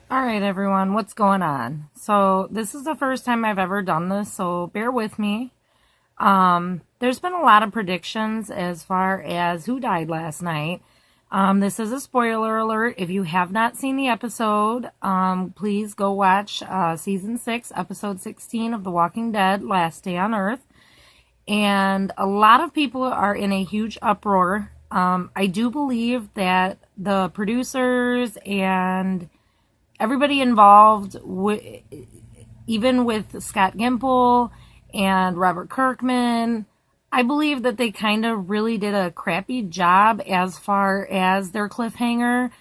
All right, everyone, what's going on? So, this is the first time I've ever done this, so bear with me. There's been a lot of predictions as far as who died last night. This is a spoiler alert. If you have not seen the episode, please go watch season 6, episode 16 of The Walking Dead, Last Day on Earth. And a lot of people are in a huge uproar. I do believe that the producers and everybody involved, even with Scott Gimple and Robert Kirkman, I believe that they kind of really did a crappy job as far as their cliffhanger.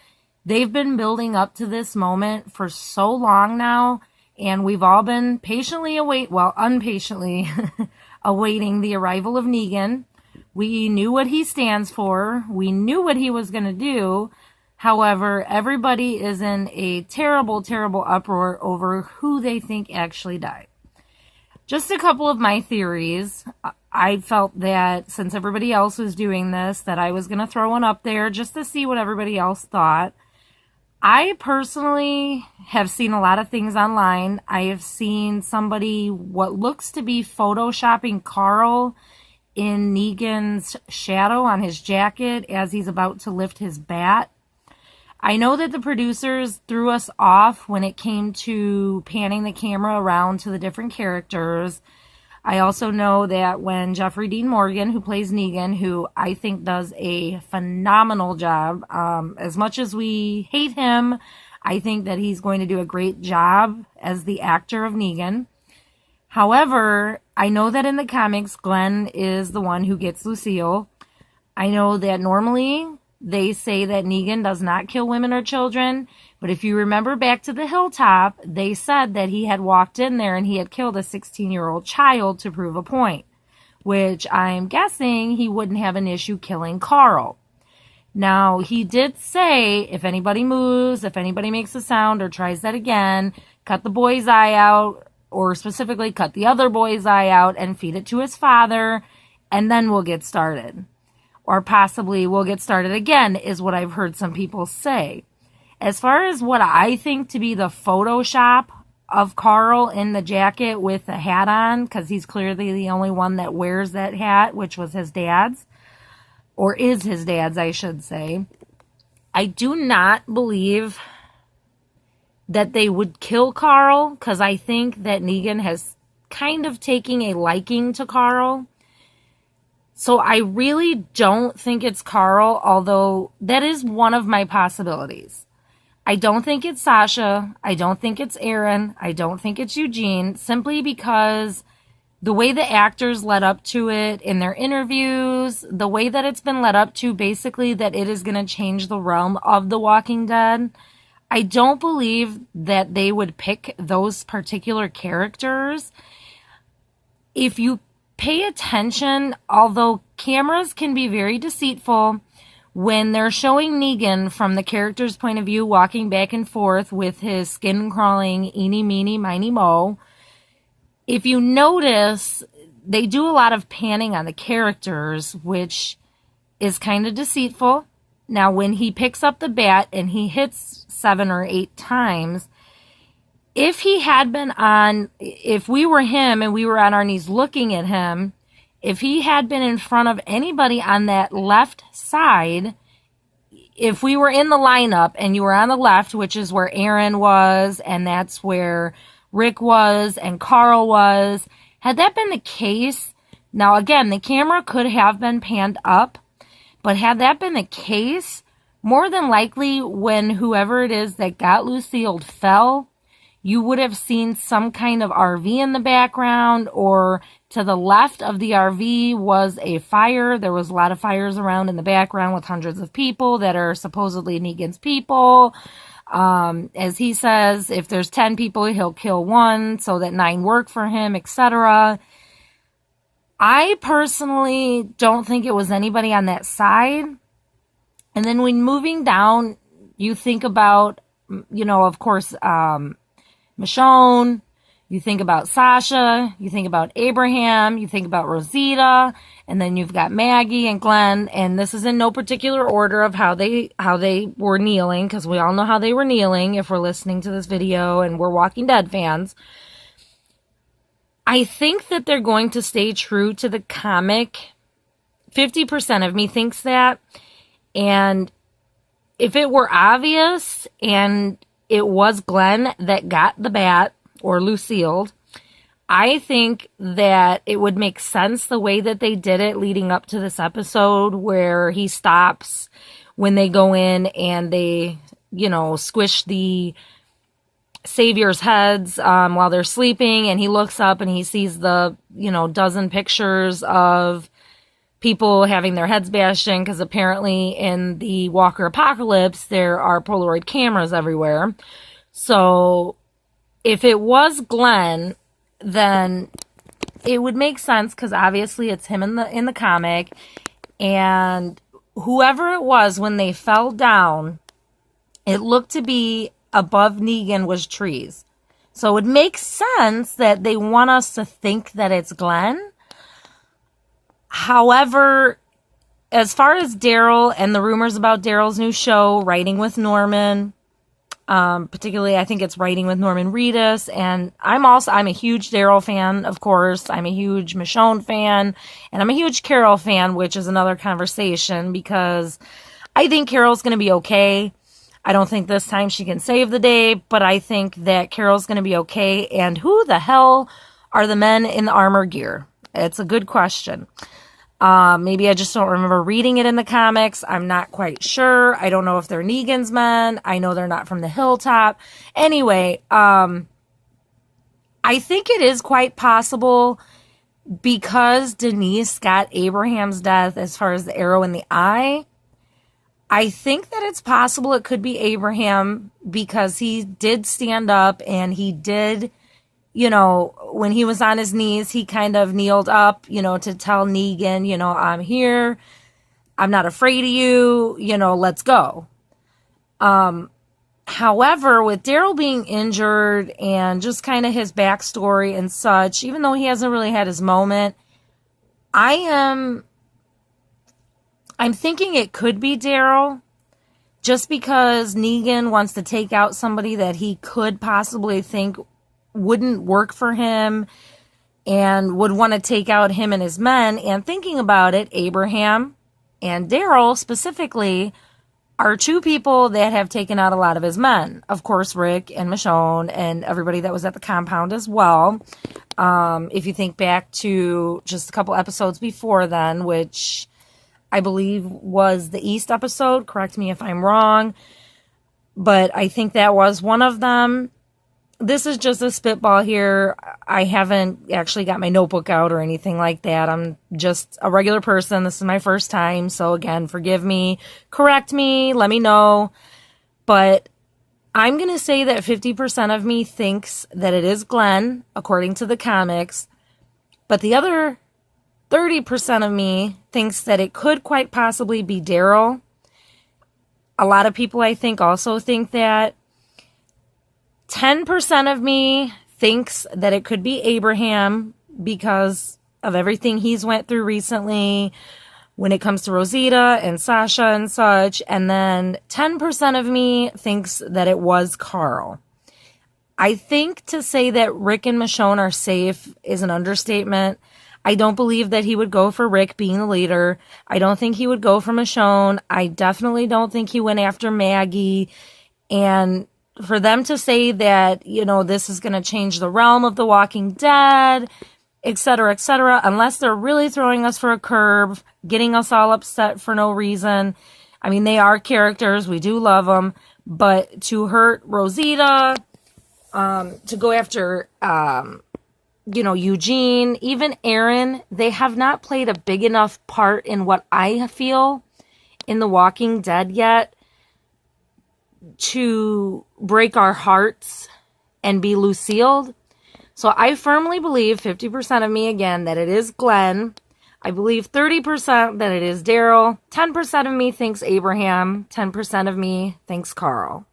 They've been building up to this moment for so long now, and we've all been impatiently awaiting the arrival of Negan. We knew what he stands for. We knew what he was going to do. However, everybody is in a terrible, terrible uproar over who they think actually died. Just a couple of my theories. I felt that since everybody else was doing this, that I was going to throw one up there just to see what everybody else thought. I personally have seen a lot of things online. I have seen somebody, what looks to be photoshopping Carl in Negan's shadow on his jacket as he's about to lift his bat. I know that the producers threw us off when it came to panning the camera around to the different characters. I also know that when Jeffrey Dean Morgan, who plays Negan, who I think does a phenomenal job, as much as we hate him, I think that he's going to do a great job as the actor of Negan. However, I know that in the comics, Glenn is the one who gets Lucille. I know that normally they say that Negan does not kill women or children, but if you remember back to the hilltop, they said that he had walked in there and he had killed a 16-year-old child to prove a point, which I'm guessing he wouldn't have an issue killing Carl. Now, he did say, if anybody moves, if anybody makes a sound or tries that again, cut the boy's eye out, or specifically cut the other boy's eye out and feed it to his father, and then we'll get started. Or possibly we'll get started again, is what I've heard some people say. As far as what I think to be the Photoshop of Carl in the jacket with the hat on, because he's clearly the only one that wears that hat, which was his dad's, or is his dad's, I should say. I do not believe that they would kill Carl, because I think that Negan has kind of taken a liking to Carl. So I really don't think it's Carl, although that is one of my possibilities. I don't think it's Sasha. I don't think it's Aaron. I don't think it's Eugene, simply because the way the actors led up to it in their interviews, the way that it's been led up to, basically that it is going to change the realm of The Walking Dead, I don't believe that they would pick those particular characters. If you pay attention, although cameras can be very deceitful, when they're showing Negan from the character's point of view walking back and forth with his skin crawling eeny meeny miny mo, if you notice, they do a lot of panning on the characters, which is kind of deceitful. Now, when he picks up the bat and he hits 7 or 8 times, if we were him and we were on our knees looking at him, if he had been in front of anybody on that left side, if we were in the lineup and you were on the left, which is where Aaron was, and that's where Rick was and Carl was, had that been the case, now again, the camera could have been panned up, but had that been the case, more than likely when whoever it is that got Lucille fell, you would have seen some kind of RV in the background, or to the left of the RV was a fire. There was a lot of fires around in the background with hundreds of people that are supposedly Negan's people. As he says, if there's 10 people, he'll kill one so that 9 work for him, etc. I personally don't think it was anybody on that side. And then when moving down, you think about, of course, Michonne, You think about Sasha, you think about Abraham, you think about Rosita, and then you've got Maggie and Glenn, and this is in no particular order of how they were kneeling, because we all know how they were kneeling if we're listening to this video and we're Walking Dead fans. I think that they're going to stay true to the comic. 50% of me thinks that, and if it were obvious and it was Glenn that got the bat, or Lucille, I think that it would make sense the way that they did it leading up to this episode, where he stops when they go in and they, squish the saviors' heads while they're sleeping, and he looks up and he sees the, dozen pictures of people having their heads bashed in, because apparently in the Walker apocalypse, there are Polaroid cameras everywhere. So if it was Glenn, then it would make sense, because obviously it's him in the comic, and whoever it was, when they fell down, it looked to be above Negan was trees. So it would make sense that they want us to think that it's Glenn. However, as far as Daryl and the rumors about Daryl's new show, Writing with Norman, particularly I think it's Writing with Norman Reedus, and I'm a huge Daryl fan, of course. I'm a huge Michonne fan, and I'm a huge Carol fan, which is another conversation, because I think Carol's going to be okay. I don't think this time she can save the day, but I think that Carol's going to be okay. And who the hell are the men in the armor gear? It's a good question. Maybe I just don't remember reading it in the comics. I'm not quite sure. I don't know if they're Negan's men. I know they're not from the Hilltop. Anyway, I think it is quite possible, because Denise got Abraham's death as far as the arrow in the eye. I think that it's possible it could be Abraham, because he did stand up and he did, when he was on his knees, he kind of kneeled up, to tell Negan, I'm here. I'm not afraid of you, let's go. However, with Daryl being injured and just kind of his backstory and such, even though he hasn't really had his moment, I'm thinking it could be Daryl, just because Negan wants to take out somebody that he could possibly think wouldn't work for him and would want to take out him and his men. And thinking about it, Abraham and Daryl specifically are two people that have taken out a lot of his men. Of course, Rick and Michonne and everybody that was at the compound as well. If you think back to just a couple episodes before then, which I believe was the East episode, correct me if I'm wrong, but I think that was one of them. This is just a spitball here. I haven't actually got my notebook out or anything like that. I'm just a regular person. This is my first time. So again, forgive me, correct me, let me know. But I'm going to say that 50% of me thinks that it is Glenn, according to the comics. But the other 30% of me thinks that it could quite possibly be Daryl. A lot of people, I think, also think that. 10% of me thinks that it could be Abraham, because of everything he's went through recently when it comes to Rosita and Sasha and such. And then 10% of me thinks that it was Carl. I think to say that Rick and Michonne are safe is an understatement. I don't believe that he would go for Rick being the leader. I don't think he would go for Michonne. I definitely don't think he went after Maggie. And for them to say that, this is going to change the realm of The Walking Dead, et cetera, unless they're really throwing us for a curve, getting us all upset for no reason. I mean, they are characters. We do love them. But to hurt Rosita, to go after, Eugene, even Aaron, they have not played a big enough part in what I feel in The Walking Dead yet to break our hearts and be Lucille. So I firmly believe, 50% of me again, that it is Glenn. I believe 30% that it is Daryl. 10% of me thinks Abraham. 10% of me thinks Carl.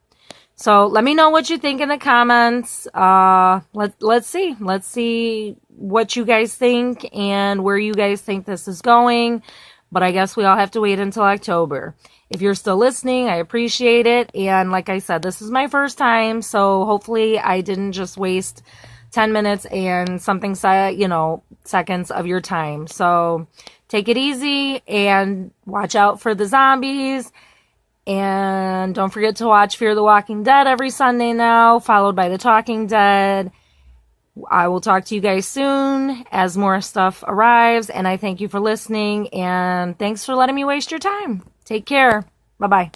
So let me know what you think in the comments. Let's see what you guys think and where you guys think this is going. But I guess we all have to wait until October. If you're still listening, I appreciate it. And like I said, this is my first time, so hopefully I didn't just waste 10 minutes and something, seconds of your time. So take it easy and watch out for the zombies. And don't forget to watch Fear the Walking Dead every Sunday now, followed by The Talking Dead. I will talk to you guys soon as more stuff arrives. And I thank you for listening. And thanks for letting me waste your time. Take care. Bye-bye.